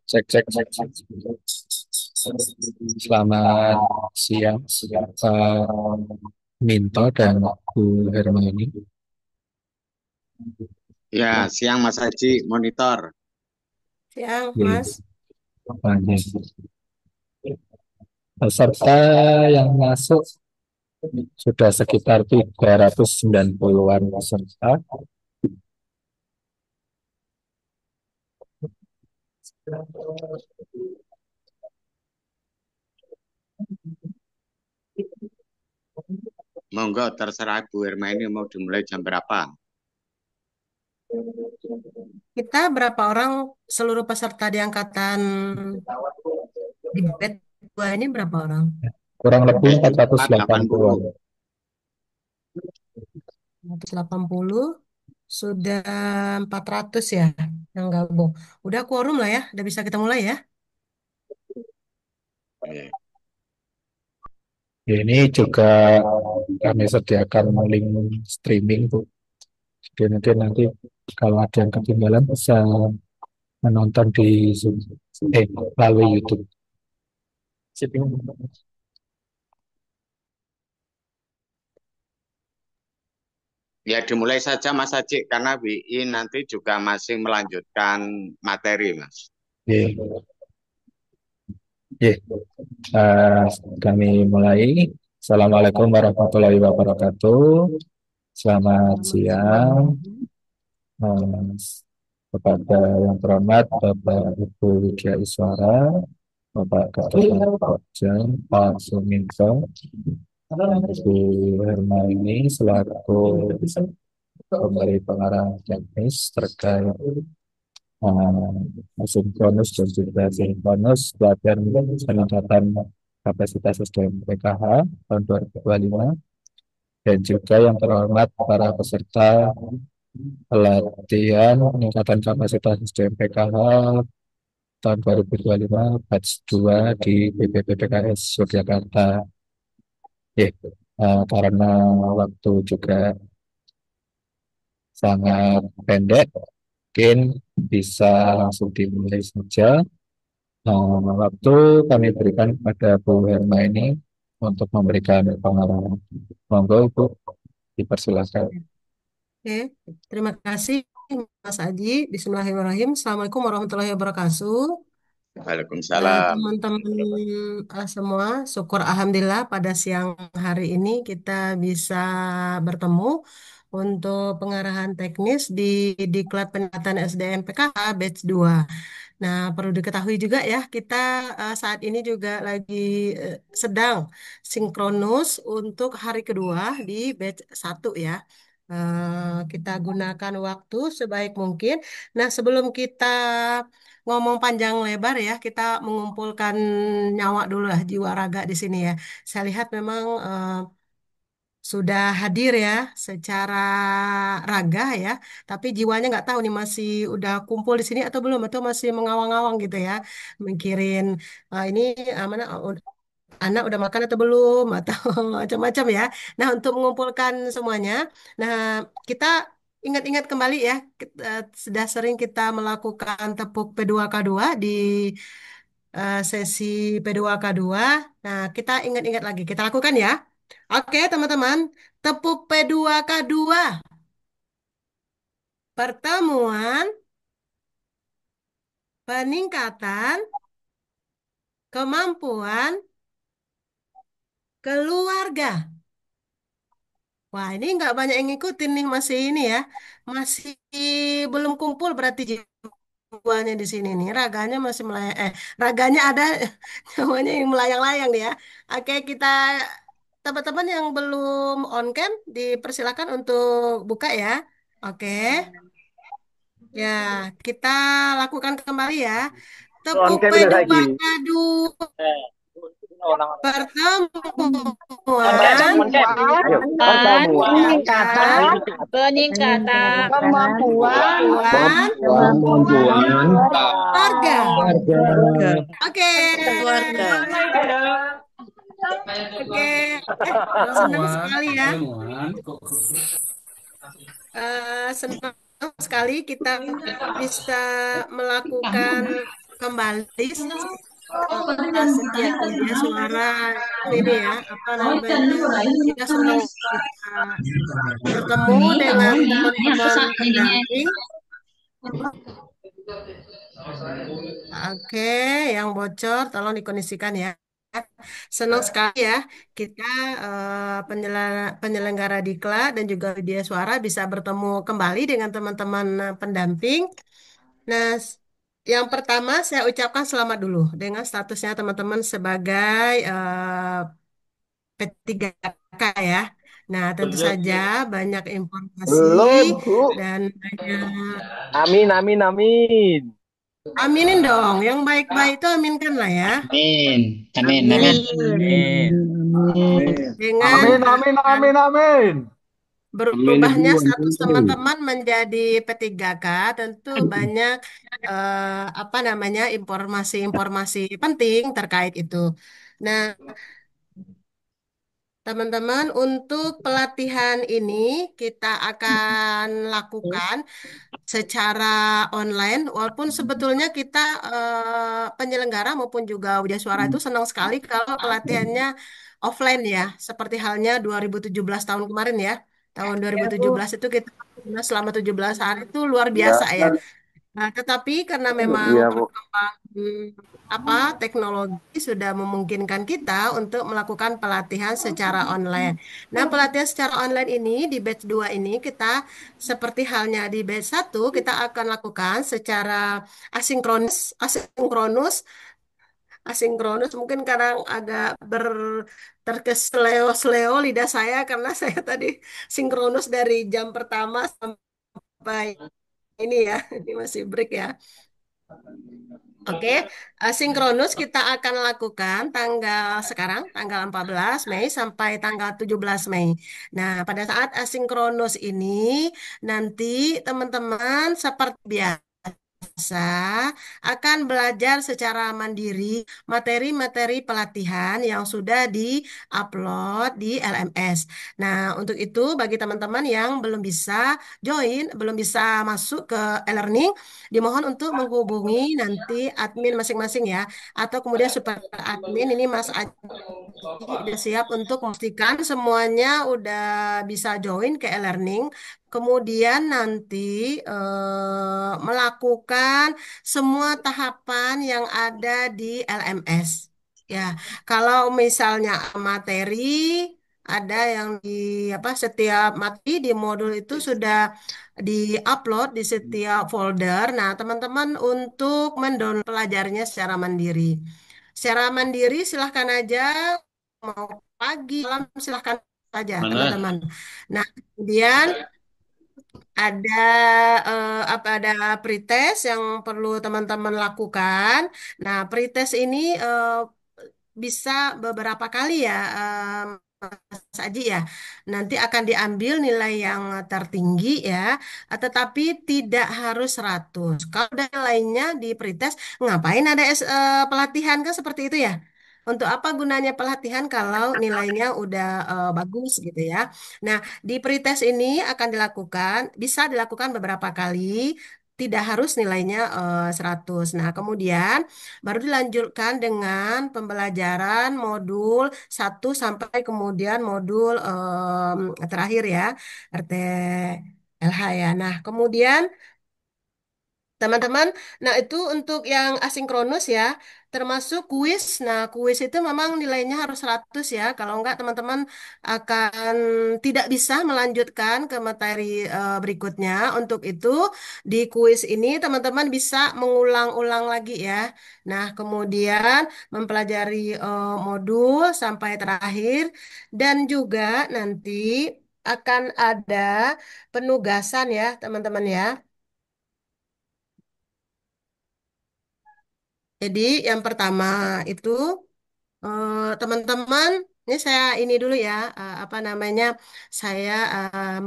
Cek, cek, cek, cek. Selamat siang, Minto dan Bu Hermione. Ya, siang Mas Haji, monitor. Siang, Oke, Mas. banyak. Peserta yang masuk sudah sekitar 390-an peserta. Monggo terserah Bu Irma ini mau dimulai jam berapa? Kita berapa orang seluruh peserta di angkatan di batch 2 ini berapa orang? Kurang lebih Batch 4, 480-an. 80. 180 sudah 400 ya yang gabung. Udah quorum lah ya, udah bisa kita mulai ya. Ya. Ini juga kami sediakan link streaming, Bu. Jadi nanti kalau ada yang ketinggalan bisa menonton di Zoom, melalui YouTube. Ya, dimulai saja Mas Haji, karena WI nanti juga masih melanjutkan materi, Mas. Oke. Oke. Eh, Kami mulai. Assalamualaikum warahmatullahi wabarakatuh. Selamat Selamat siang, siang. eh, kepada yang terhormat Bapak Ibu Widya Iswara, Bapak Ketua Pokja, Pak Suminto, Ibu Hermaini selaku pemberi pengarah teknis terkait asinkronus dan juga sinkronus pelatihan peningkatan kapasitas SDM PKH tahun 2025, dan juga yang terhormat para peserta pelatihan peningkatan kapasitas SDM PKH tahun 2025 batch 2 di BPPPKS Yogyakarta. Ya, karena waktu juga sangat pendek, mungkin bisa langsung dimulai saja. Waktu kami berikan kepada Bu Herma ini untuk memberikan pengarahan. Monggo Ibu, dipersilakan. Oke, terima kasih Mas Aji. Bismillahirrahmanirrahim. Assalamualaikum warahmatullahi wabarakatuh. Waalaikumsalam. Teman-teman semua, syukur Alhamdulillah pada siang hari ini kita bisa bertemu untuk pengarahan teknis di Diklat Peningkatan SDM PKH Batch 2. Nah, perlu diketahui juga ya, kita saat ini juga lagi sedang sinkronus untuk hari kedua di batch 1 ya. Kita gunakan waktu sebaik mungkin. Nah, sebelum kita ngomong panjang lebar ya, kita mengumpulkan nyawa dulu lah, jiwa raga di sini ya. Saya lihat memang sudah hadir ya secara raga ya, tapi jiwanya nggak tahu nih masih udah kumpul di sini atau belum, atau masih mengawang-awang gitu ya, mikirin ini mana anak udah makan atau belum atau macam-macam ya. Nah, untuk mengumpulkan semuanya, nah kita ingat-ingat kembali ya, sudah sering kita melakukan tepuk P2K2 di sesi P2K2. Nah, kita ingat-ingat lagi, kita lakukan ya. Oke, teman-teman, tepuk P2K2. Pertemuan peningkatan kemampuan keluarga. Wah, ini nggak banyak yang ngikutin nih, masih ini ya. Masih belum kumpul berarti jiwanya di sini nih. Raganya masih melayang. Raganya ada, namanya yang melayang-layang nih ya. Oke, kita teman-teman yang belum on cam dipersilakan untuk buka ya. Oke. Ya, kita lakukan kembali ya. On Tepuk cam udah P2 saiki. Kadu On cam, pertemuan on cam. Ayo, Peningkatan pertemuan peningkatan peningkatan kemampuan kemampuan kemampuan keluarga. keluarga. Oke, Keluarga. oke. Senang sekali ya. Senang sekali kita bisa melakukan. kembali setiap video suara ini ya, apa namanya? Kita senang bisa bertemu dengan teman-teman pendamping. Oke, yang bocor tolong dikondisikan ya. Senang sekali ya kita penyelenggara diklat dan juga video suara bisa bertemu kembali dengan teman-teman pendamping. Nah, yang pertama saya ucapkan selamat dulu dengan statusnya teman-teman sebagai P3K ya. Nah, tentu saja banyak informasi Belum, Bu. dan banyak Amin, amin, amin. aminin dong. Yang baik-baik itu aminkan lah ya. Amin. Amin. Amin. Amin. Amin. Dengan Amin, amin, amin, amin. berubahnya status teman-teman menjadi P3K, tentu banyak apa namanya informasi-informasi penting terkait itu. Nah, teman-teman, untuk pelatihan ini kita akan lakukan secara online, walaupun sebetulnya kita penyelenggara maupun juga Widya Suara itu senang sekali kalau pelatihannya offline ya, seperti halnya 2017 tahun kemarin ya. Tahun 2017 itu kita selama 17 hari itu luar Iya, biasa ya. Nah, tetapi karena memang iya, Bu. perkembangan apa teknologi sudah memungkinkan kita untuk melakukan pelatihan secara online. Nah, pelatihan secara online ini di batch 2 ini kita seperti halnya di batch 1 kita akan lakukan secara asinkronus, asinkronus mungkin kadang agak terkesleo-sleo lidah saya karena saya tadi sinkronus dari jam pertama sampai ini ya, ini masih break ya. Oke, sinkronus kita akan lakukan tanggal 14 Mei sampai tanggal 17 Mei. Nah, pada saat asinkronus ini nanti teman-teman seperti biasa akan belajar secara mandiri materi-materi pelatihan yang sudah di-upload di LMS. Nah, untuk itu bagi teman-teman yang belum bisa belum bisa masuk ke e-learning, dimohon untuk menghubungi nanti admin masing-masing ya, atau kemudian super admin ini Mas udah siap untuk memastikan semuanya udah bisa join ke e-learning. Kemudian nanti melakukan semua tahapan yang ada di LMS. Ya, kalau misalnya materi ada yang di apa setiap materi di modul itu sudah di-upload di setiap folder. Nah, teman-teman untuk mendownload pelajarnya secara mandiri. Secara mandiri silahkan aja mau pagi, malam silahkan saja teman-teman. Nah, kemudian ada ada pretest yang perlu teman-teman lakukan. Nah, pretest ini bisa beberapa kali ya, Mas Aji ya. Nanti akan diambil nilai yang tertinggi ya, tetapi tidak harus 100. Kalau ada nilainya di pretest, ngapain ada pelatihan kan seperti itu ya? Untuk apa gunanya pelatihan kalau nilainya udah bagus gitu ya. Nah, di pretest ini akan bisa dilakukan beberapa kali, tidak harus nilainya 100. Nah, kemudian baru dilanjutkan dengan pembelajaran modul 1 sampai kemudian modul terakhir ya, RTLH ya. Nah, kemudian teman-teman, nah itu untuk yang asinkronus ya, termasuk kuis. Nah, kuis itu memang nilainya harus 100 ya. Kalau enggak teman-teman akan tidak bisa melanjutkan ke materi berikutnya. Untuk itu di kuis ini teman-teman bisa mengulang-ulang lagi ya. Nah, kemudian mempelajari modul sampai terakhir dan juga nanti akan ada penugasan ya, teman-teman ya. Jadi yang pertama itu teman-teman, ini saya ini dulu ya, apa namanya, saya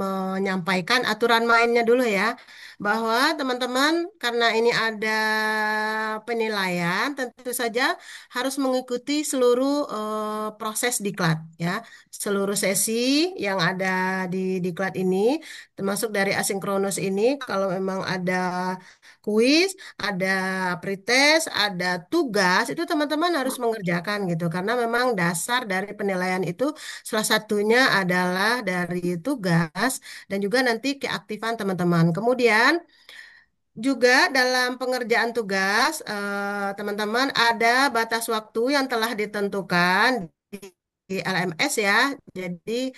menyampaikan aturan mainnya dulu ya. bahwa teman-teman karena ini ada penilaian, tentu saja harus mengikuti seluruh proses diklat ya, seluruh sesi yang ada di diklat ini, termasuk dari asinkronus ini. Kalau memang ada kuis, ada pretest, ada tugas, itu teman-teman harus mengerjakan gitu, karena memang dasar dari penilaian itu salah satunya adalah dari tugas dan juga nanti keaktifan teman-teman. Kemudian juga dalam pengerjaan tugas, teman-teman ada batas waktu yang telah ditentukan di LMS ya. Jadi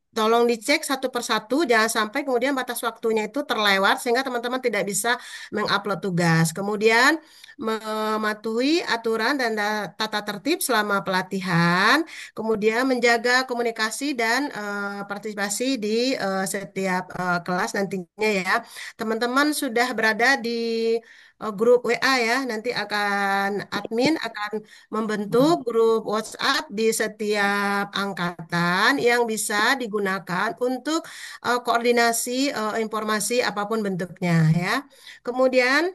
tolong dicek satu persatu, jangan sampai kemudian batas waktunya itu terlewat sehingga teman-teman tidak bisa mengupload tugas. Kemudian mematuhi aturan dan tata tertib selama pelatihan, kemudian menjaga komunikasi dan partisipasi di setiap kelas nantinya ya. Teman-teman sudah berada di grup WA ya, nanti admin akan membentuk grup WhatsApp di setiap angkatan yang bisa digunakan untuk koordinasi informasi apapun bentuknya ya. Kemudian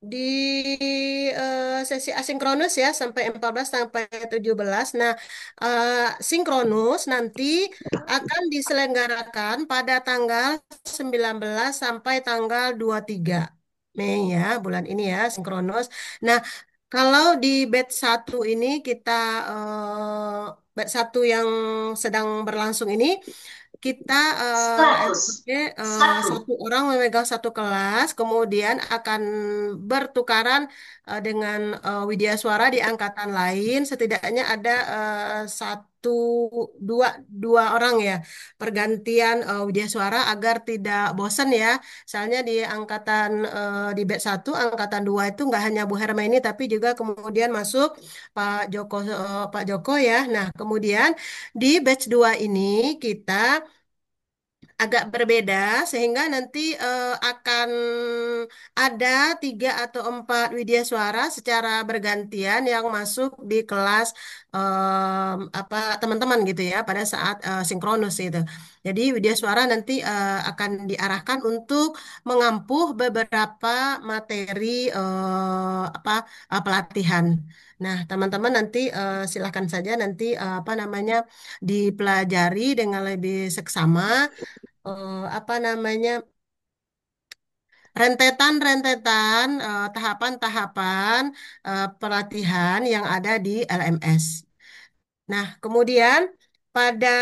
di sesi asinkronus ya sampai 14 sampai 17. Nah, sinkronus nanti akan diselenggarakan pada tanggal 19 sampai tanggal 23 Mei ya, bulan ini ya, sinkronus. Nah, kalau di batch 1 ini kita batch 1 yang sedang berlangsung ini kita satu orang memegang satu kelas, kemudian akan bertukaran dengan widya suara di angkatan lain. Setidaknya ada satu dua dua orang ya pergantian widya suara agar tidak bosan ya. Misalnya di angkatan di batch 1, angkatan 2 itu nggak hanya Bu Hermaini tapi juga kemudian masuk Pak Joko ya. Nah, kemudian di batch 2 ini kita agak berbeda sehingga nanti akan ada 3 atau 4 widya suara secara bergantian yang masuk di kelas apa teman-teman gitu ya pada saat sinkronus itu. Jadi widya suara nanti akan diarahkan untuk mengampuh beberapa materi apa pelatihan. Nah, teman-teman nanti silakan saja nanti apa namanya dipelajari dengan lebih seksama apa namanya rentetan-rentetan tahapan-tahapan pelatihan yang ada di LMS. Nah, kemudian pada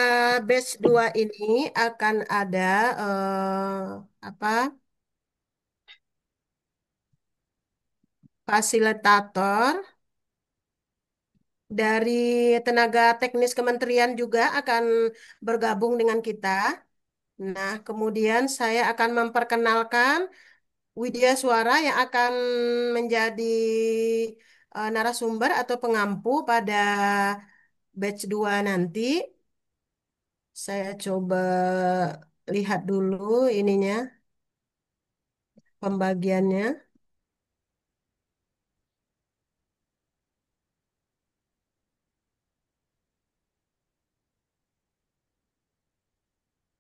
batch 2 ini akan ada apa fasilitator dari tenaga teknis kementerian juga akan bergabung dengan kita. Nah, kemudian saya akan memperkenalkan Widya Suara yang akan menjadi narasumber atau pengampu pada batch 2 nanti. Saya coba lihat dulu ininya, pembagiannya.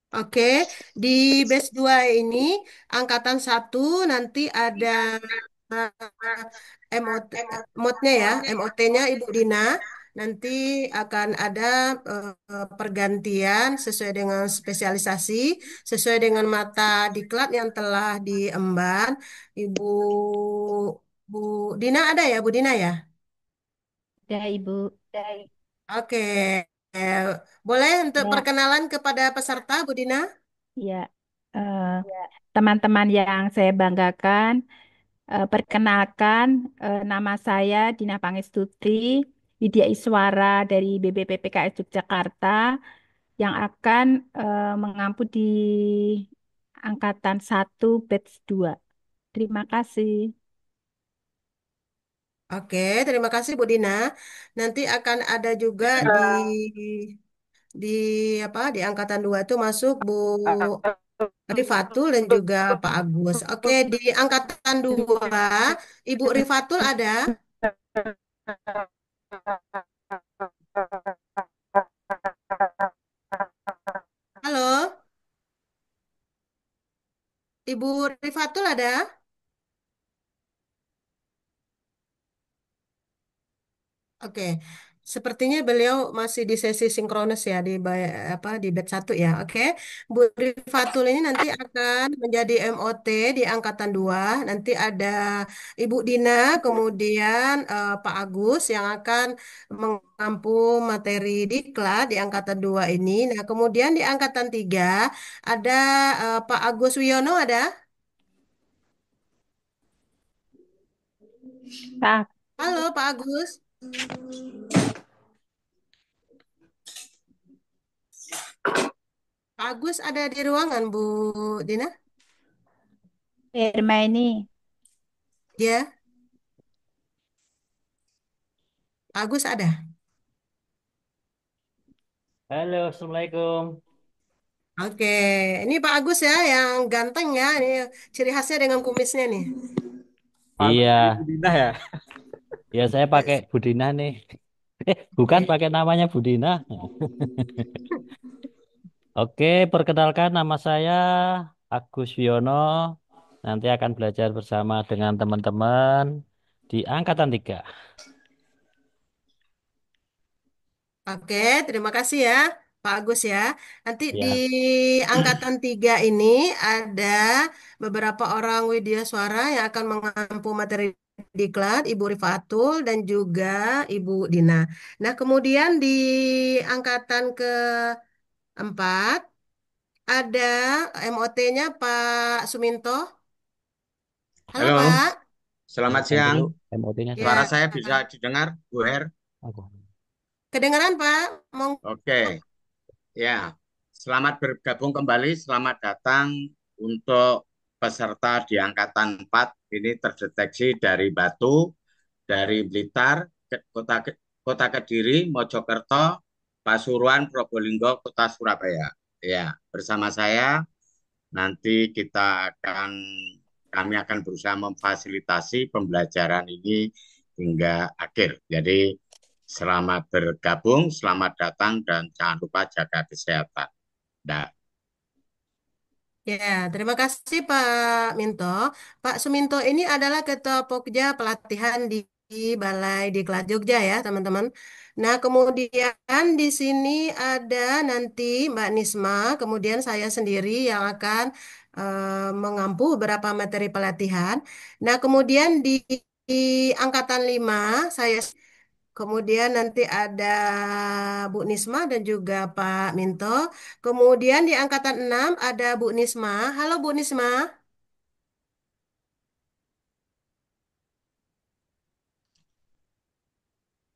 Oke, di batch 2 ini, angkatan 1 nanti ada MOT, MOT-nya ya, MOT-nya Ibu Dina. Nanti akan ada pergantian sesuai dengan spesialisasi, sesuai dengan mata diklat yang telah diemban. Ibu Bu Dina ada ya, Bu Dina ya? Ya, Ibu. Oke, Eh, boleh untuk Ya, perkenalan kepada peserta, Bu Dina? ya. Eh, Teman-teman yang saya banggakan, perkenalkan, nama saya Dina Pangestuti, Widya Iswara dari BBPPKS Yogyakarta yang akan mengampu di angkatan 1 batch 2. Terima kasih. Oke, terima kasih Bu Dina. Nanti akan ada juga di apa di angkatan 2 itu masuk Bu Rifatul dan juga Pak Agus. Oke, di angkatan 2 Ibu Rifatul ada? Halo? Ibu Rifatul ada? Oke, sepertinya beliau masih di sesi sinkronus ya di batch 1 ya. Oke, Bu Rifatul ini nanti akan menjadi MOT di angkatan 2. Nanti ada Ibu Dina, kemudian Pak Agus yang akan mengampu materi diklat di angkatan 2 ini. Nah, kemudian di angkatan 3 ada Pak Agus Wiono ada? Kak, Halo Pak Agus. Pak Agus ada di ruangan Bu Dina? Irma ini. Ya, Pak Agus ada. Halo, Assalamualaikum. Oke, ini Pak Agus ya yang ganteng ya. Ini ciri khasnya dengan kumisnya nih. Iya, Budinah ya. ya saya pakai Budina nih. Bukan Oke, pakai namanya Budina. Oke, perkenalkan nama saya Agus Wiono. Nanti akan belajar bersama dengan teman-teman di Angkatan 3. oke, terima kasih ya Pak Agus ya. Nanti di Ya, angkatan 3 ini ada beberapa orang widya suara yang akan mengampu materi diklat, Ibu Rifatul dan juga Ibu Dina. Nah, kemudian di angkatan keempat ada MOT-nya Pak Suminto. Halo Halo, Pak. selamat silakan siang. dulu MOT-nya Suara siapa? Ya, saya bisa didengar, Bu Her? Aku. kedengaran Pak. Monggo. Oke, ya. Selamat bergabung kembali, selamat datang untuk peserta di Angkatan 4. Ini terdeteksi dari Batu, dari Blitar, Kota Kediri, Mojokerto, Pasuruan, Probolinggo, Kota Surabaya. Ya, bersama saya nanti kami akan berusaha memfasilitasi pembelajaran ini hingga akhir. Jadi selamat bergabung, selamat datang dan jangan lupa jaga kesehatan. Nah, Ya, terima kasih Pak Minto. Pak Suminto ini adalah Ketua Pokja Pelatihan di Balai Diklat Jogja ya, teman-teman. Nah, kemudian di sini ada nanti Mbak Nisma, kemudian saya sendiri yang akan mengampu beberapa materi pelatihan. Nah, kemudian di angkatan 5 saya kemudian nanti ada Bu Nisma dan juga Pak Minto. Kemudian di angkatan 6 ada Bu Nisma. Halo Bu Nisma,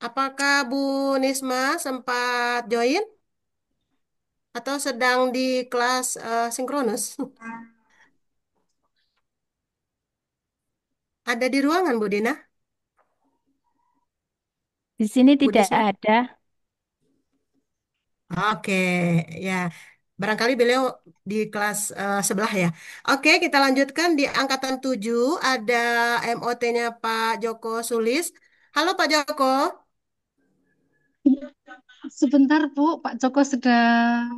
apakah Bu Nisma sempat join atau sedang di kelas sinkronus? Ada di ruangan Bu Dina? Di sini Bu tidak Nisma? ada. Oke, ya. Barangkali beliau di kelas sebelah ya. Oke, kita lanjutkan di angkatan 7 ada MOT-nya Pak Joko Sulis. Halo Pak Joko. Sebentar, Bu. Pak Joko sedang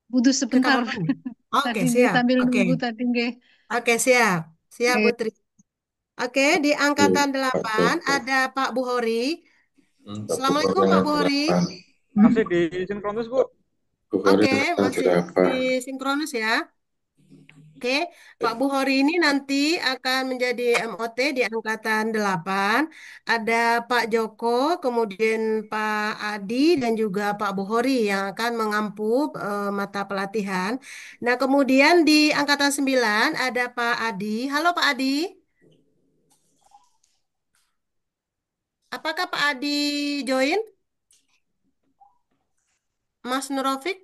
butuh Ke sebentar. kamar mandi. Oke, Tadi nggih, siap. sambil Oke. nunggu tadi nggih. Oke, siap. Siap, Oke. Putri. Oke, di angkatan 8 ada Pak Buhori. Assalamualaikum Pak Buhori. Masih di sinkronus, Bu. Oke, masih di sinkronus ya. Oke, Pak Buhori ini nanti akan menjadi MOT di angkatan 8. Ada Pak Joko, kemudian Pak Adi, dan juga Pak Buhori yang akan mengampu mata pelatihan. Nah, kemudian di angkatan 9 ada Pak Adi. Halo Pak Adi. Apakah Pak Adi join? Mas Nurofik?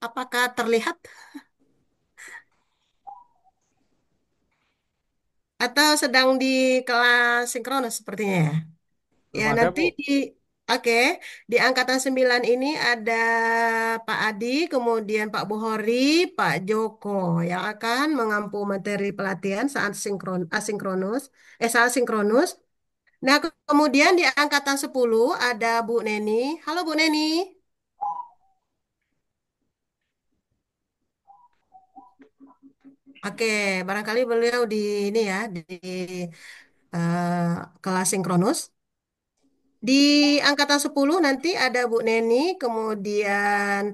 Apakah terlihat? Atau sedang di kelas sinkronus sepertinya ya? Ya, Belum ada, nanti Bu. oke, di angkatan 9 ini ada Pak Adi, kemudian Pak Buhori, Pak Joko yang akan mengampu materi pelatihan saat saat sinkronus. Nah, kemudian di angkatan 10 ada Bu Neni. Halo Bu Neni. Oke, barangkali beliau di ini ya di kelas sinkronus. Di angkatan 10 nanti ada Bu Neni, kemudian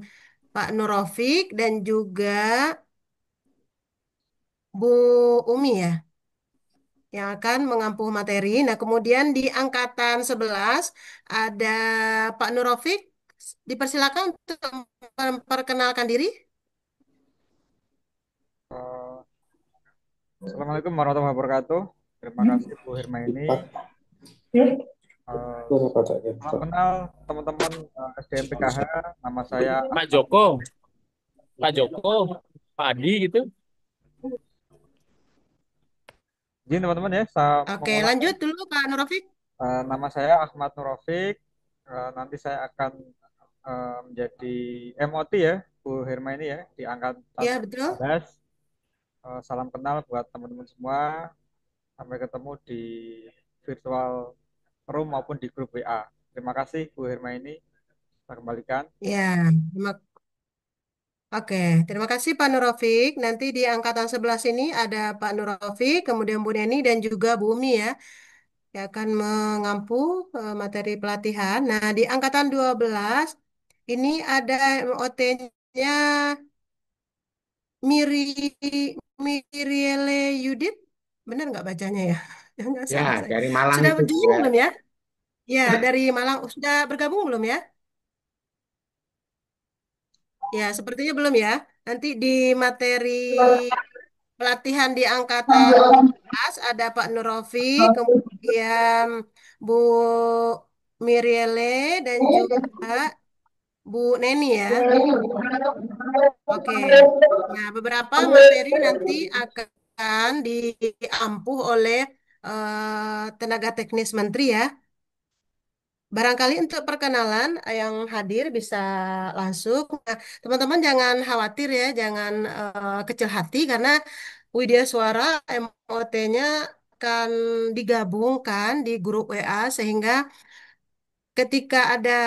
Pak Nurofik dan juga Bu Umi ya yang akan mengampu materi. Nah, kemudian di angkatan 11 ada Pak Nurofik. Dipersilakan untuk memperkenalkan diri. Eh, Assalamualaikum warahmatullahi wabarakatuh. Terima kasih Bu Hermaini. Eh, Salam kenal teman-teman SDM PKH. Nama saya Pak Joko, Pak Joko, Pak Adi gitu. Izin teman-teman ya, saya Oke, mengulang. lanjut dulu Pak Nurofik. Nama saya Ahmad Nurofik. Nanti saya akan menjadi MOT ya, Bu Hermaini ya, di angkatan Ya, betul. 11. Salam kenal buat teman-teman semua. Sampai ketemu di virtual room maupun di grup WA. Terima kasih Bu Hermaini. Saya kembalikan. Ya, oke, terima kasih Pak Nurofik. Nanti di angkatan 11 ini ada Pak Nurofik, kemudian Bu Neni dan juga Bu Umi ya, yang akan mengampu materi pelatihan. Nah, di angkatan 12 ini ada MOT-nya Miri Miriele Yudit. Benar nggak bacanya ya? Nggak Ya, salah saya. dari Malang Sudah itu Bu bergabung ya. belum ya? Ya, dari Malang. Sudah bergabung belum ya? Ya, sepertinya belum ya. Nanti di materi pelatihan di angkatan 11 ada Pak Nurofi, kemudian Bu Miriele dan juga Bu Neni ya. Oke. Nah, beberapa materi nanti akan diampuh oleh tenaga teknis menteri ya. Barangkali untuk perkenalan yang hadir bisa langsung. Nah, teman-teman jangan khawatir ya, jangan kecil hati karena Widya Suara MOT-nya akan digabungkan di grup WA sehingga ketika ada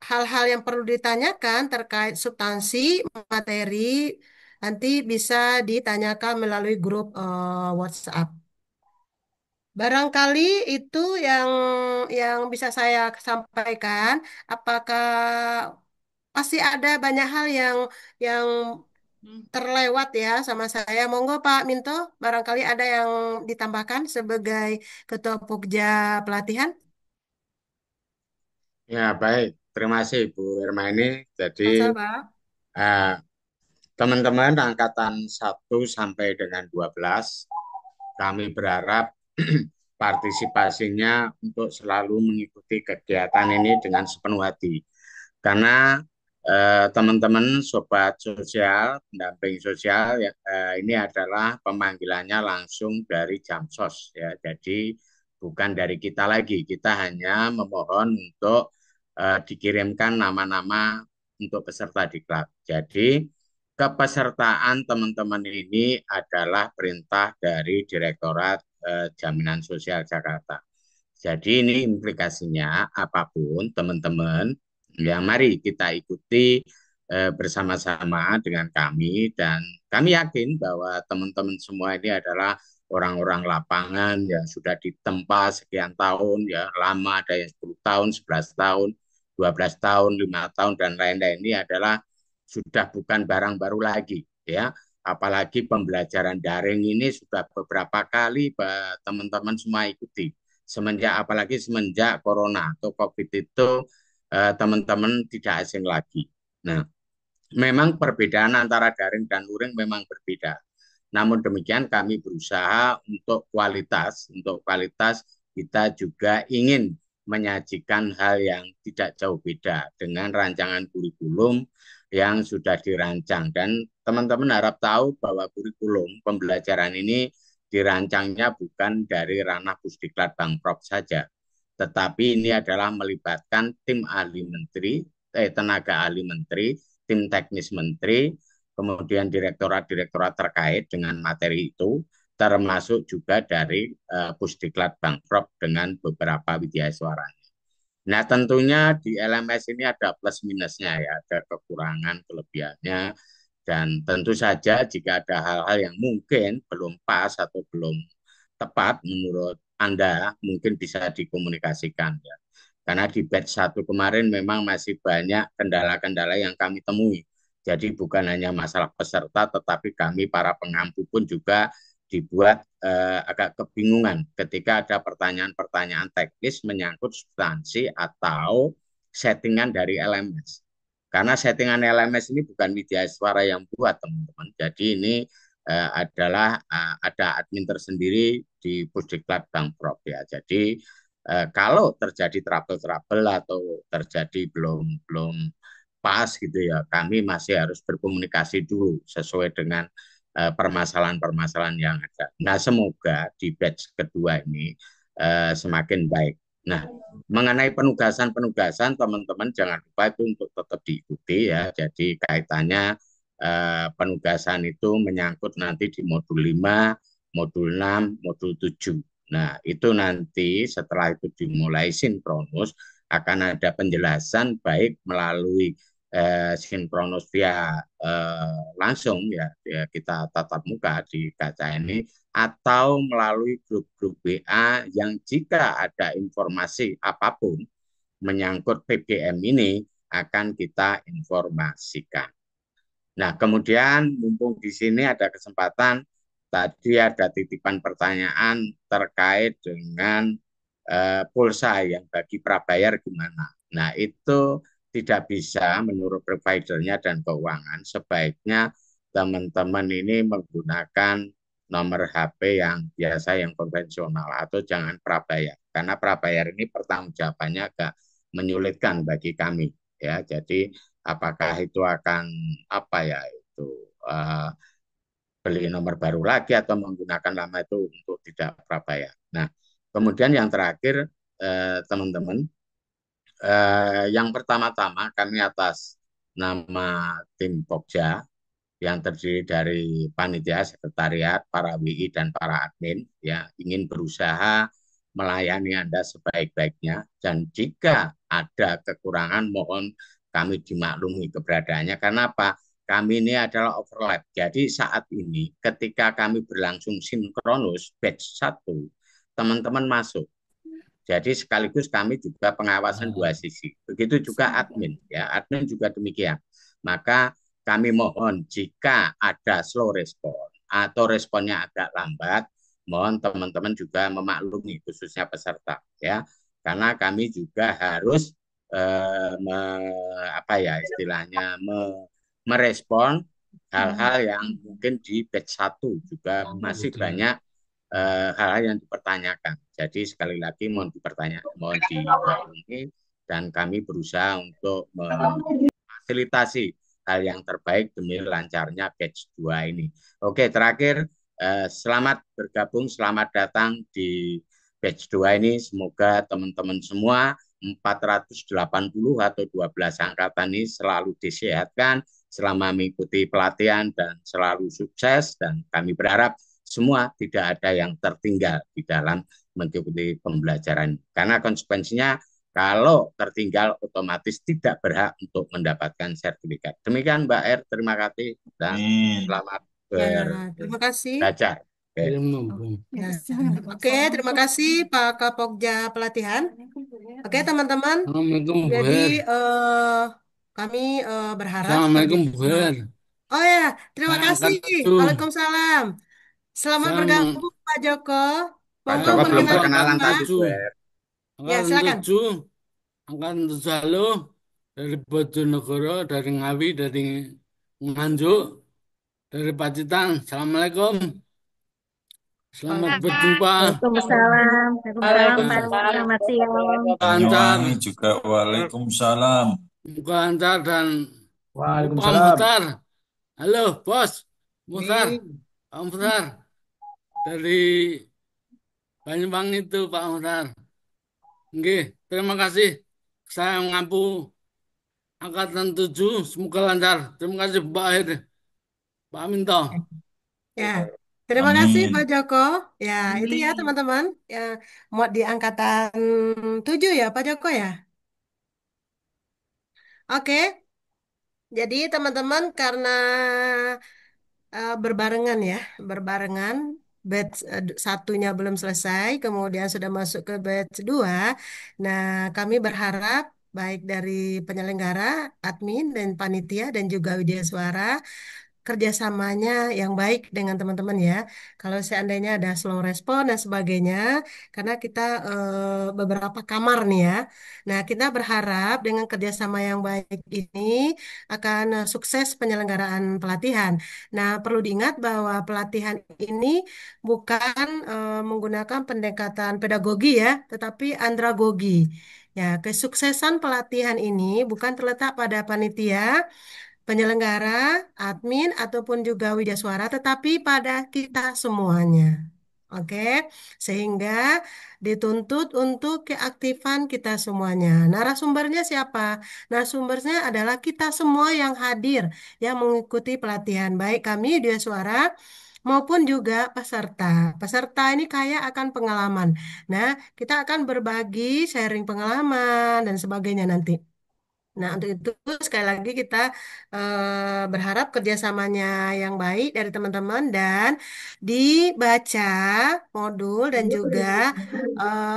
hal-hal yang perlu ditanyakan terkait substansi materi nanti bisa ditanyakan melalui grup WhatsApp. Barangkali itu yang bisa saya sampaikan. Apakah pasti ada banyak hal yang terlewat ya sama saya. Monggo Pak Minto, barangkali ada yang ditambahkan sebagai Ketua Pokja Pelatihan. Ya, baik. Terima kasih Bu Hermaini. Jadi Sama-sama, Pak. eh, teman-teman angkatan 1 sampai dengan 12, kami berharap partisipasinya untuk selalu mengikuti kegiatan ini dengan sepenuh hati. Karena teman-teman sobat sosial, pendamping sosial ya, ini adalah pemanggilannya langsung dari Jamsos ya. Jadi bukan dari kita lagi. Kita hanya memohon untuk dikirimkan nama-nama untuk peserta diklat. Jadi kepesertaan teman-teman ini adalah perintah dari Direktorat Jaminan Sosial Jakarta. Jadi ini implikasinya apapun teman-teman, ya mari kita ikuti bersama-sama dengan kami dan kami yakin bahwa teman-teman semua ini adalah orang-orang lapangan yang sudah ditempa sekian tahun, ya lama, ada yang 10 tahun, 11 tahun, 12 tahun, 5 tahun, dan lain-lain. Ini adalah sudah bukan barang baru lagi, ya. Apalagi pembelajaran daring ini sudah beberapa kali teman-teman semua ikuti. Apalagi semenjak corona atau COVID itu teman-teman tidak asing lagi. Nah, memang perbedaan antara daring dan luring memang berbeda. Namun demikian kami berusaha untuk kualitas. Untuk kualitas kita juga ingin menyajikan hal yang tidak jauh beda dengan rancangan kurikulum yang sudah dirancang. Dan teman-teman harap tahu bahwa kurikulum pembelajaran ini dirancangnya bukan dari ranah Pusdiklat Bangprop saja, tetapi ini adalah melibatkan tim ahli menteri, tenaga ahli menteri, tim teknis menteri, kemudian direktorat-direktorat terkait dengan materi itu, termasuk juga dari Pusdiklat Bangprop dengan beberapa widyaswaranya. Nah, tentunya di LMS ini ada plus minusnya ya, ada kekurangan, kelebihannya. Dan tentu saja jika ada hal-hal yang mungkin belum pas atau belum tepat menurut Anda, mungkin bisa dikomunikasikan ya. Karena di batch 1 kemarin memang masih banyak kendala-kendala yang kami temui. Jadi bukan hanya masalah peserta, tetapi kami para pengampu pun juga dibuat agak kebingungan ketika ada pertanyaan-pertanyaan teknis menyangkut substansi atau settingan dari LMS. Karena settingan LMS ini bukan Widya Suara yang buat, teman-teman. Jadi ini adalah ada admin tersendiri di Pusdiklat Bank Prop ya. Jadi kalau terjadi trouble-trouble atau terjadi belum belum pas gitu ya, kami masih harus berkomunikasi dulu sesuai dengan permasalahan-permasalahan yang ada. Nah, semoga di batch kedua ini semakin baik. Nah, mengenai penugasan-penugasan, teman-teman jangan lupa itu untuk tetap diikuti ya. Jadi kaitannya penugasan itu menyangkut nanti di modul 5, modul 6, modul 7. Nah, itu nanti setelah itu dimulai sinkronus, akan ada penjelasan baik melalui sinkronus via langsung ya, ya kita tatap muka di kaca ini, atau melalui grup-grup WA yang jika ada informasi apapun menyangkut PBM ini akan kita informasikan. Nah, kemudian mumpung di sini ada kesempatan, tadi ada titipan pertanyaan terkait dengan pulsa yang bagi prabayar gimana. Nah, itu tidak bisa menurut providernya dan keuangan. Sebaiknya teman-teman ini menggunakan nomor HP yang biasa, yang konvensional, atau jangan prabayar. Karena prabayar ini pertanggungjawabannya agak menyulitkan bagi kami. Ya, jadi apakah itu akan apa ya itu uh, beli nomor baru lagi atau menggunakan lama itu untuk tidak prabayar. Nah, kemudian yang terakhir teman-teman, yang pertama-tama kami atas nama tim Pokja yang terdiri dari panitia, sekretariat, para WI dan para admin ya ingin berusaha melayani Anda sebaik-baiknya, dan jika ada kekurangan mohon kami dimaklumi keberadaannya. Karena apa? Kami ini adalah overlap. Jadi saat ini ketika kami berlangsung sinkronus batch 1, teman-teman masuk. Jadi sekaligus kami juga pengawasan dua sisi. Begitu juga admin ya, admin juga demikian. Maka kami mohon jika ada slow respon atau responnya agak lambat, mohon teman-teman juga memaklumi khususnya peserta ya. Karena kami juga harus apa ya istilahnya merespon hal-hal yang mungkin di batch 1 juga masih banyak hal-hal yang dipertanyakan. Jadi sekali lagi mohon dimaklumi, dan kami berusaha untuk memfasilitasi hal yang terbaik demi lancarnya batch 2 ini. Oke, terakhir selamat bergabung, selamat datang di batch 2 ini. Semoga teman-teman semua 480 atau 12 angkatan ini selalu disehatkan selama mengikuti pelatihan dan selalu sukses, dan kami berharap semua tidak ada yang tertinggal di dalam mengikuti pembelajaran. Karena konsekuensinya kalau tertinggal otomatis tidak berhak untuk mendapatkan sertifikat. Demikian Mbak R, terima kasih dan selamat terima kasih. belajar. Ya. Oke, terima kasih Pak Kapokja Pelatihan. Oke, teman-teman. Jadi kami berharap Assalamualaikum seperti Bu Her. Oh ya, terima Saya kasih. angkat 7. Waalaikumsalam. Selamat Saya bergabung Pak Joko. Pak Mohon Joko belum perkenalan perkenalan Bapak. tadi, Bu. Ya, Angkatan silakan. 7. Angkatan 7 Halo. Dari Bojonegoro, dari Ngawi, dari Nganjuk, dari Pacitan. Assalamualaikum. Selamat berjumpa. Waalaikumsalam. Waalaikumsalam, Pak. Selamat siang. Lancar. Banyuwangi juga waalaikumsalam. Muka lancar dan Pak Waalaikumsalam. Muhtar. Halo, Bos. Muhtar. Pak Muhtar. Dari Banyuwangi itu, Pak Muhtar. Oke, terima kasih. Saya mengampu angkatan 7. Semoga lancar. Terima kasih, Mbak Akhir. Pak Minto. Ya, terima kasih Pak Amin. Joko. Ya, itu ya teman-teman. Ya, mau di angkatan 7 ya Pak Joko ya. Oke. Jadi teman-teman karena berbarengan ya, berbarengan batch satunya belum selesai, kemudian sudah masuk ke batch 2. Nah, kami berharap baik dari penyelenggara, admin dan panitia dan juga Widya Suara kerjasamanya yang baik dengan teman-teman ya. Kalau seandainya ada slow respon dan sebagainya, karena kita beberapa kamar nih ya. Nah, kita berharap dengan kerjasama yang baik ini akan sukses penyelenggaraan pelatihan. Nah, perlu diingat bahwa pelatihan ini bukan menggunakan pendekatan pedagogi ya, tetapi andragogi. Ya, kesuksesan pelatihan ini bukan terletak pada panitia penyelenggara, admin, ataupun juga widyaswara, tetapi pada kita semuanya. Oke, sehingga dituntut untuk keaktifan kita semuanya. Narasumbernya siapa? Narasumbernya adalah kita semua yang hadir, yang mengikuti pelatihan, baik kami widyaswara maupun juga peserta. Peserta ini kaya akan pengalaman. Nah, kita akan berbagi sharing pengalaman dan sebagainya nanti. Nah, untuk itu sekali lagi kita berharap kerjasamanya yang baik dari teman-teman dan dibaca modul dan juga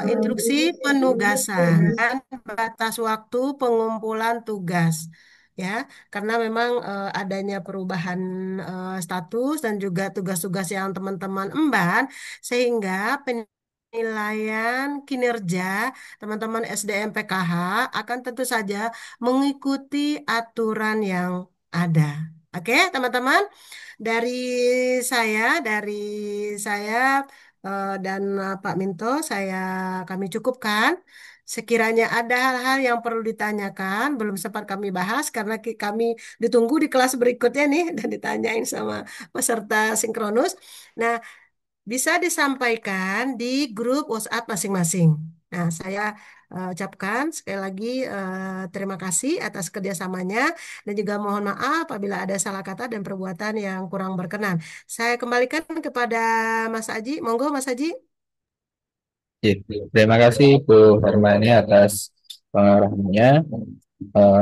instruksi penugasan dan batas waktu pengumpulan tugas. Ya, karena memang adanya perubahan status dan juga tugas-tugas yang teman-teman emban, sehingga penilaian kinerja teman-teman SDM PKH akan tentu saja mengikuti aturan yang ada. Oke, teman-teman, dari dari saya dan Pak Minto, kami cukupkan. Sekiranya ada hal-hal yang perlu ditanyakan, belum sempat kami bahas karena kami ditunggu di kelas berikutnya nih dan ditanyain sama peserta sinkronus. Nah, bisa disampaikan di grup WhatsApp masing-masing. Nah, saya ucapkan sekali lagi terima kasih atas kerjasamanya dan juga mohon maaf apabila ada salah kata dan perbuatan yang kurang berkenan. Saya kembalikan kepada Mas Aji. Monggo, Mas Aji. Ya, terima kasih Bu Hermani atas pengarahannya.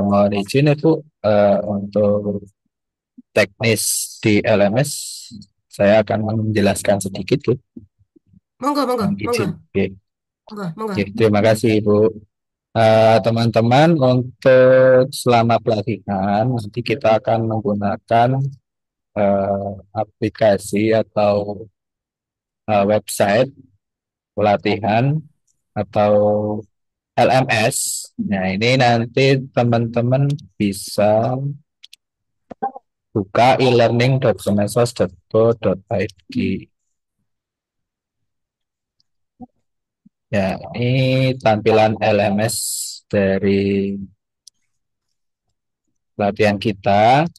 Mohon izin itu untuk teknis di LMS saya akan menjelaskan sedikit Bu. Monggo, monggo, Mohon monggo, izin. Oke. monggo, monggo. Oke, terima kasih Bu. Teman-teman, untuk selama pelatihan nanti kita akan menggunakan aplikasi atau website pelatihan atau LMS. Nah, ini nanti teman-teman bisa buka e-learning.kemensos.go.id. Ya, ini tampilan LMS dari pelatihan kita.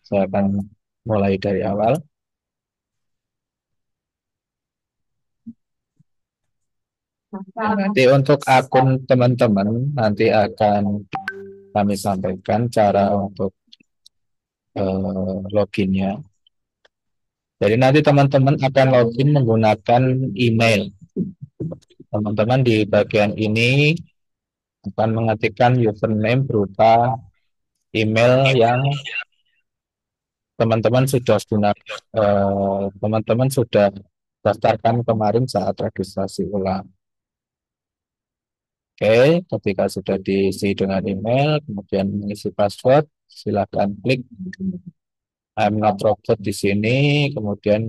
Saya akan mulai dari awal. Nanti untuk akun teman-teman nanti akan kami sampaikan cara untuk loginnya. Jadi nanti teman-teman akan login menggunakan email. Teman-teman di bagian ini akan mengetikkan username berupa email yang teman-teman sudah daftarkan kemarin saat registrasi ulang. Oke, ketika sudah diisi dengan email, kemudian mengisi password, silakan klik I'm not robot di sini, kemudian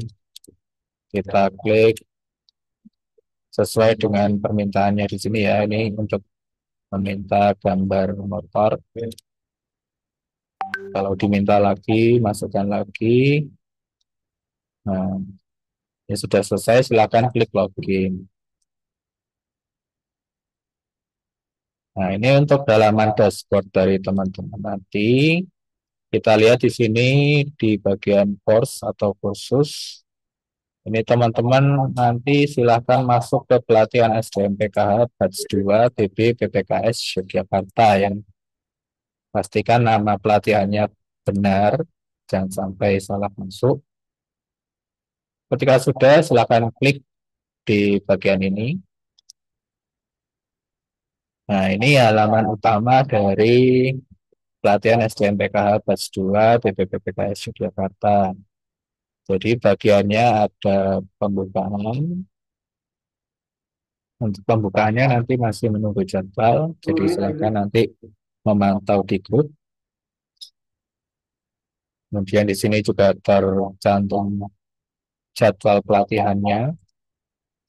kita klik sesuai dengan permintaannya di sini ya. Ini untuk meminta gambar motor. Kalau diminta lagi, masukkan lagi. Nah, ya sudah selesai, silakan klik login. Nah, ini untuk dalaman dashboard dari teman-teman nanti. Kita lihat di sini di bagian course atau kursus. Ini teman-teman nanti silakan masuk ke pelatihan SDM PKH batch 2 TB PPKS Yogyakarta yang pastikan nama pelatihannya benar, jangan sampai salah masuk. Ketika sudah, silakan klik di bagian ini. Nah, ini halaman utama dari pelatihan SDM PKH batch 2 BPPTKS Yogyakarta. Jadi bagiannya ada pembukaan. Untuk pembukaannya nanti masih menunggu jadwal, jadi silakan nanti memantau di grup. Kemudian di sini juga tercantum jadwal pelatihannya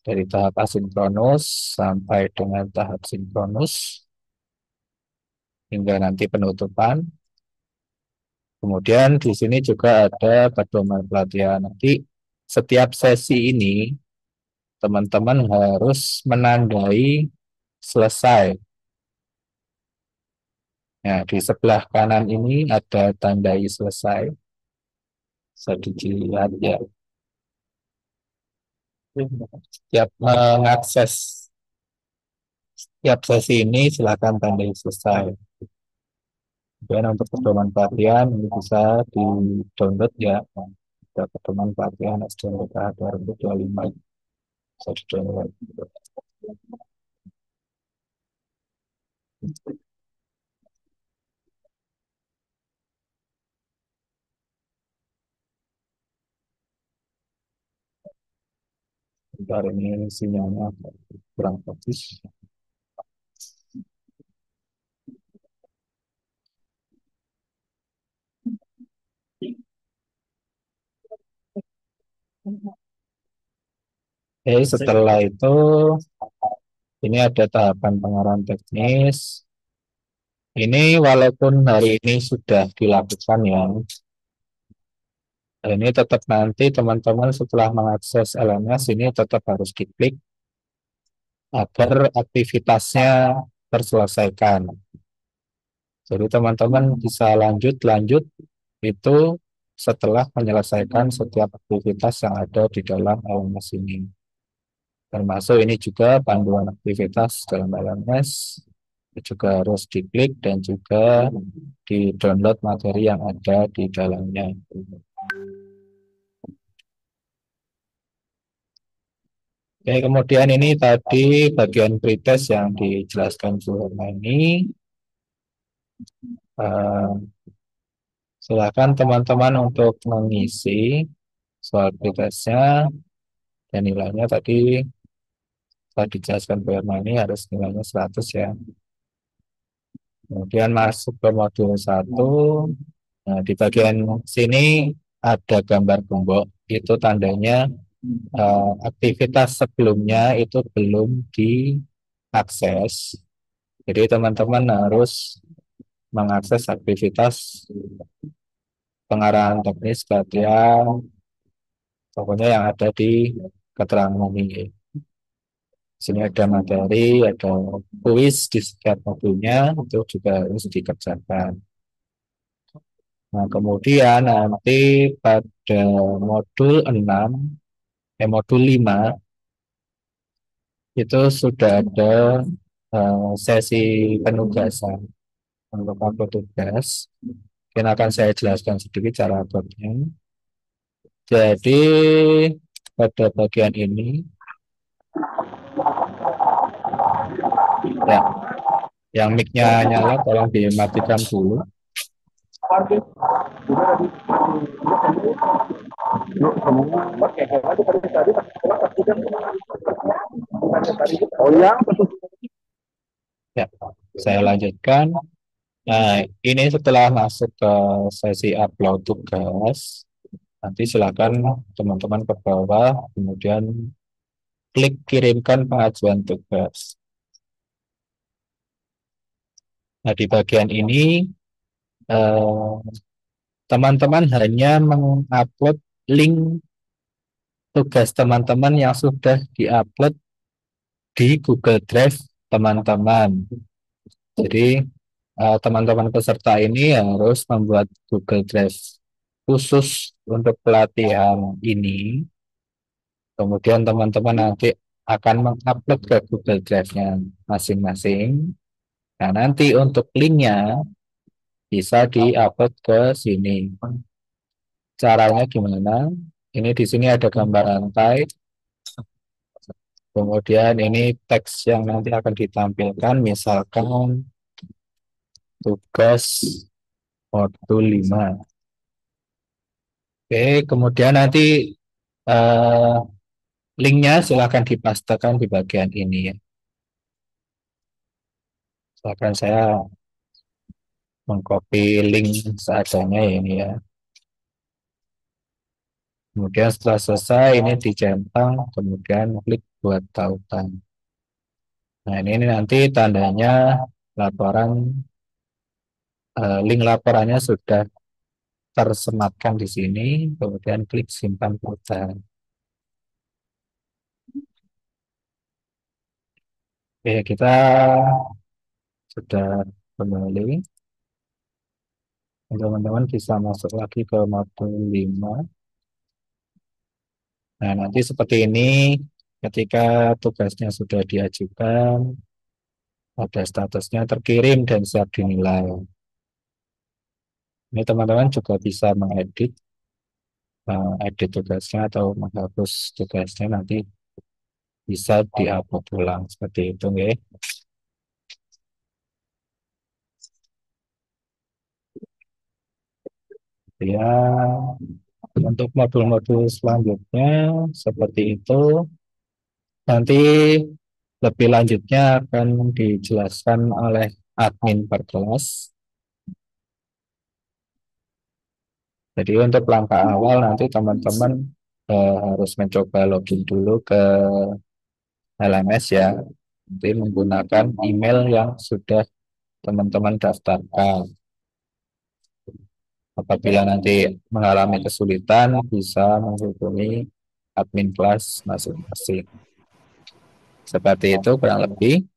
dari tahap asinkronus sampai dengan tahap sinkronus hingga nanti penutupan. Kemudian di sini juga ada pedoman pelatihan. Nanti setiap sesi ini teman-teman harus menandai selesai. Nah, di sebelah kanan ini ada tandai selesai. Bisa dilihat ya. Setiap mengakses setiap sesi ini silakan tandai selesai. Dan untuk pedoman pelatihan ini bisa di-download ya. Ada pedoman pelatihan SDMPK 2025. Bisa di-download. Bentar, ini sinyalnya kurang bagus. Setelah itu ini ada tahapan pengarahan teknis. Ini walaupun hari ini sudah dilakukan ya, ini tetap nanti teman-teman setelah mengakses LMS ini tetap harus diklik agar aktivitasnya terselesaikan. Jadi teman-teman bisa lanjut itu setelah menyelesaikan setiap aktivitas yang ada di dalam LMS ini. Termasuk ini juga panduan aktivitas dalam LMS juga harus diklik dan juga di-download materi yang ada di dalamnya. Oke, kemudian ini tadi bagian pretest yang dijelaskan Bu ini. Silakan teman-teman untuk mengisi soal pretestnya dan nilainya tadi telah dijelaskan Bu ini harus nilainya 100 ya. Kemudian masuk ke modul 1. Nah, di bagian sini ada gambar gembok, itu tandanya aktivitas sebelumnya itu belum diakses. Jadi teman-teman harus mengakses aktivitas pengarahan teknis pelatihan, pokoknya yang ada di keterangan ini. Di sini ada materi, ada kuis di setiap modulnya, itu juga harus dikerjakan. Nah, kemudian nanti pada modul 6, modul 5, itu sudah ada sesi penugasan untuk upload tugas. Mungkin akan saya jelaskan sedikit cara uploadnya. Jadi pada bagian ini, ya, yang mic-nya nyala tolong dimatikan dulu. Ya, saya lanjutkan. Nah, ini setelah masuk ke sesi upload tugas, nanti silakan teman-teman ke bawah, kemudian klik kirimkan pengajuan tugas. Nah, di bagian ini teman-teman hanya mengupload link tugas teman-teman yang sudah diupload di Google Drive teman-teman. Jadi teman-teman peserta ini harus membuat Google Drive khusus untuk pelatihan ini. Kemudian teman-teman nanti akan mengupload ke Google Drive-nya masing-masing. Nah, nanti untuk linknya bisa diupload ke sini. Caranya gimana? Ini di sini ada gambar rantai. Kemudian ini teks yang nanti akan ditampilkan, misalkan tugas modul 5. Oke, kemudian nanti eh, linknya silahkan dipastekan di bagian ini ya. Silahkan saya mengcopy link seadanya ya ini ya. Kemudian setelah selesai ini dicentang, kemudian klik buat tautan. Nah ini nanti tandanya laporan, link laporannya sudah tersematkan di sini, kemudian klik simpan perubahan. Oke, kita sudah kembali. Teman-teman bisa masuk lagi ke modul 5. Nah, nanti seperti ini ketika tugasnya sudah diajukan, ada statusnya terkirim dan siap dinilai. Ini teman-teman juga bisa mengedit, edit tugasnya atau menghapus tugasnya nanti bisa diupload ulang seperti itu, ya. Ya, untuk modul-modul selanjutnya seperti itu. Nanti lebih lanjutnya akan dijelaskan oleh admin per kelas. Jadi untuk langkah awal nanti teman-teman harus mencoba login dulu ke LMS ya. Nanti menggunakan email yang sudah teman-teman daftarkan. Apabila nanti mengalami kesulitan, bisa menghubungi admin kelas masing-masing. Seperti itu kurang lebih.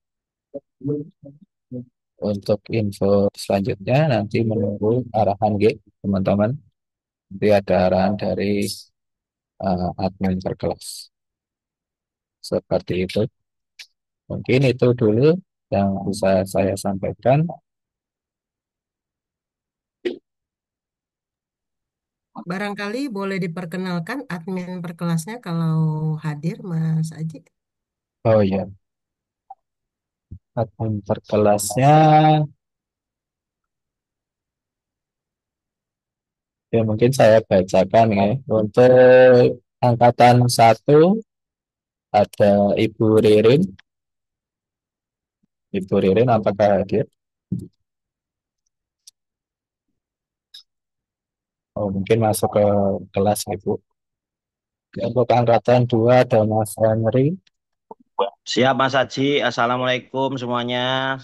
Untuk info selanjutnya nanti menunggu arahan G, teman-teman. Nanti ada arahan dari admin per kelas. Seperti itu. Mungkin itu dulu yang bisa saya sampaikan. Barangkali boleh diperkenalkan admin per kelasnya kalau hadir, Mas Aji. Oh ya, admin per kelasnya ya mungkin saya bacakan ya. Untuk angkatan 1 ada Ibu Ririn. Ibu Ririn apakah hadir? Oh, mungkin masuk ke kelas Ibu. Untuk angkatan 2 ada Mas Henry. Siap Mas Haji, Assalamualaikum semuanya.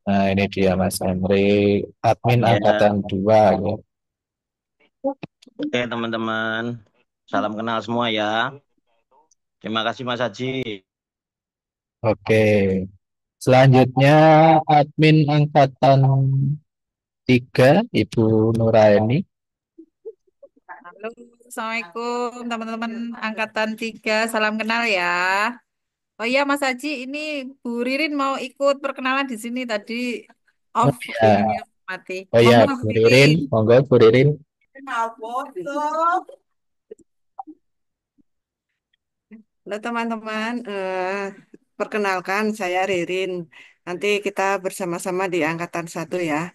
Nah, ini dia Mas Henry, admin Ya, angkatan 2 ya. oke teman-teman, salam kenal semua ya. Terima kasih Mas Haji. Oke. Selanjutnya admin angkatan 3 Ibu Nuraini. Halo, Assalamualaikum teman-teman angkatan 3, salam kenal ya. Oh iya Mas Haji, ini Bu Ririn mau ikut perkenalan di sini tadi Oh off ya, ininya mati. oh ya, Monggo Bu Bu Ririn, Ririn. monggo Bu Ririn. Halo teman-teman, perkenalkan saya Ririn. Nanti kita bersama-sama di angkatan 1 ya.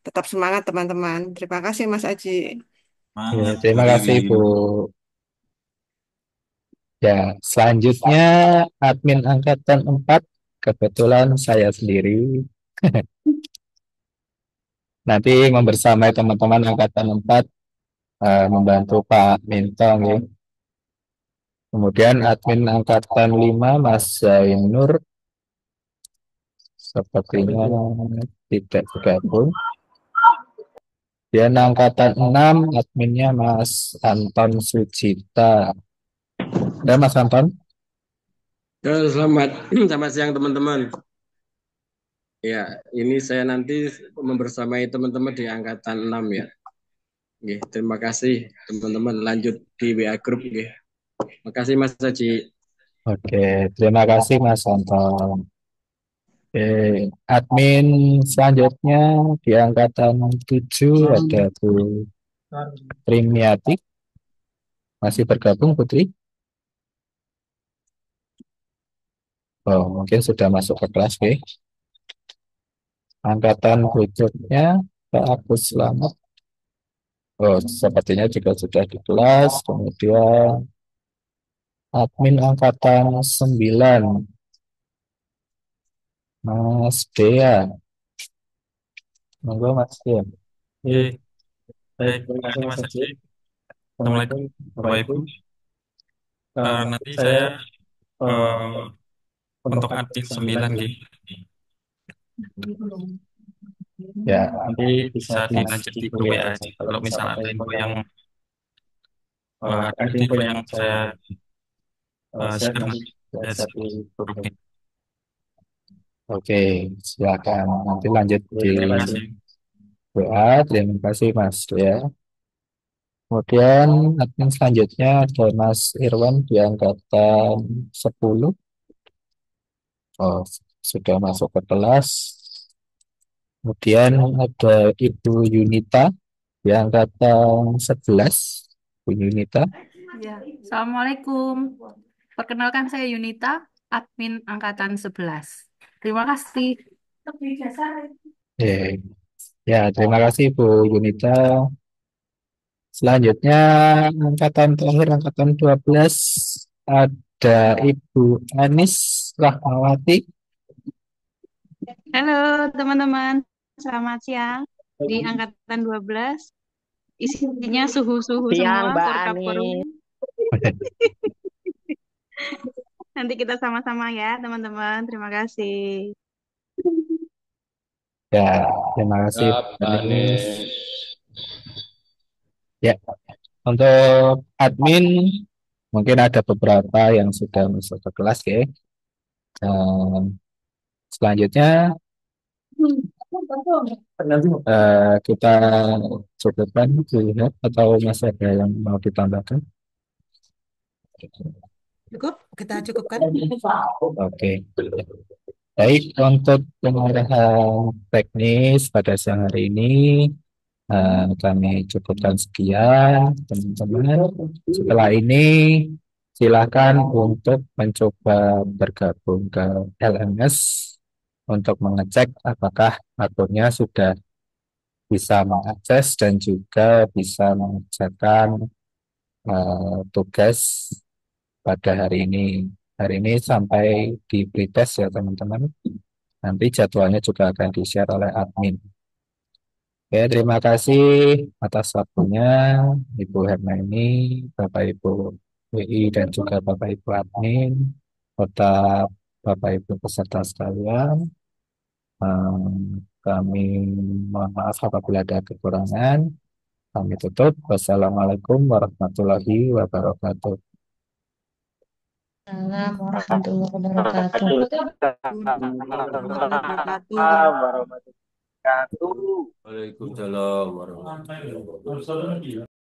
Tetap semangat teman-teman. Terima kasih Mas Aji. Ya, Semangat Bu terima kasih Bu. Ririn. Ya, selanjutnya admin angkatan 4 kebetulan saya sendiri. Nanti membersamai teman-teman angkatan 4 membantu Pak Mintong ya. Kemudian admin angkatan 5 Mas Zainur sepertinya tidak bergabung. Dan angkatan 6 adminnya Mas Anton Sujita. Ya Mas Anton. Ya, selamat siang teman-teman. Ya, ini saya nanti membersamai teman-teman di angkatan 6 ya. Oke, terima kasih teman-teman. Lanjut di WA Group. Oke. Terima kasih Mas Haji. Oke, terima kasih Mas Anton. Oke, admin selanjutnya di angkatan 7 ada Bu Trimiati. Masih bergabung Putri? Oh, mungkin sudah masuk ke kelas B. Angkatan berikutnya Pak Agus Selamat. Oh, sepertinya juga sudah di kelas. Kemudian admin angkatan 9, Mas Dea. Monggo Mas Dea. Oke, Baik, baik. terima Terima kasih kasih Mas Mas Haji. Haji. Assalamualaikum, Bapak Ibu. Nanti Saya saya eh, untuk untuk admin admin 9 9 gitu. gitu. Ya, Nanti bisa bisa dilanjut dilanjut di di grup grup WA WA aja. aja. Kalau Kalau misal misal ada ada info info yang ada ada info info yang yang saya saya share share nanti nanti saya ya share di grup oke. ini. Oke, silakan nanti lanjut di Terima kasih. WA. Terima kasih Mas ya. Kemudian admin selanjutnya ada Mas Irwan di angkatan 10. Oh, sudah masuk ke kelas. Kemudian ada Ibu Yunita di angkatan 11. Bu Yunita. Ya, Assalamualaikum. Perkenalkan saya Yunita, admin angkatan 11. Terima kasih. Eh, ya, terima kasih Bu Yunita. Selanjutnya angkatan terakhir angkatan 12 ada Ibu Anis Rahmawati. Halo teman-teman, selamat siang. Di angkatan 12, isinya suhu-suhu Siang, semua, Mbak korup-korup. Ani. Nanti kita sama-sama ya teman-teman, terima kasih. Ya, terima kasih Siap, Bu Pak Anis. Anies. Ya, untuk admin mungkin ada beberapa yang sudah masuk ke kelas ya. Selanjutnya kita cukupkan lihat atau masih ada yang mau ditambahkan? Cukup, kita cukupkan. Oke. Baik, untuk pengarahan teknis pada siang hari ini kami cukupkan sekian, teman-teman. Setelah ini silakan untuk mencoba bergabung ke LMS untuk mengecek apakah akunnya sudah bisa mengakses dan juga bisa mengerjakan tugas pada hari ini. Hari ini sampai di pretest ya teman-teman. Nanti jadwalnya juga akan di-share oleh admin. Oke, terima kasih atas waktunya Ibu Hermione, Bapak Ibu WI dan juga Bapak Ibu admin, serta Bapak Ibu peserta sekalian. Kami mohon maaf apabila ada kekurangan. Kami tutup. Wassalamualaikum warahmatullahi wabarakatuh. Assalamualaikum warahmatullahi wabarakatuh. Warahmatullahi wabarakatuh. Waalaikumsalam warahmatullahi wabarakatuh.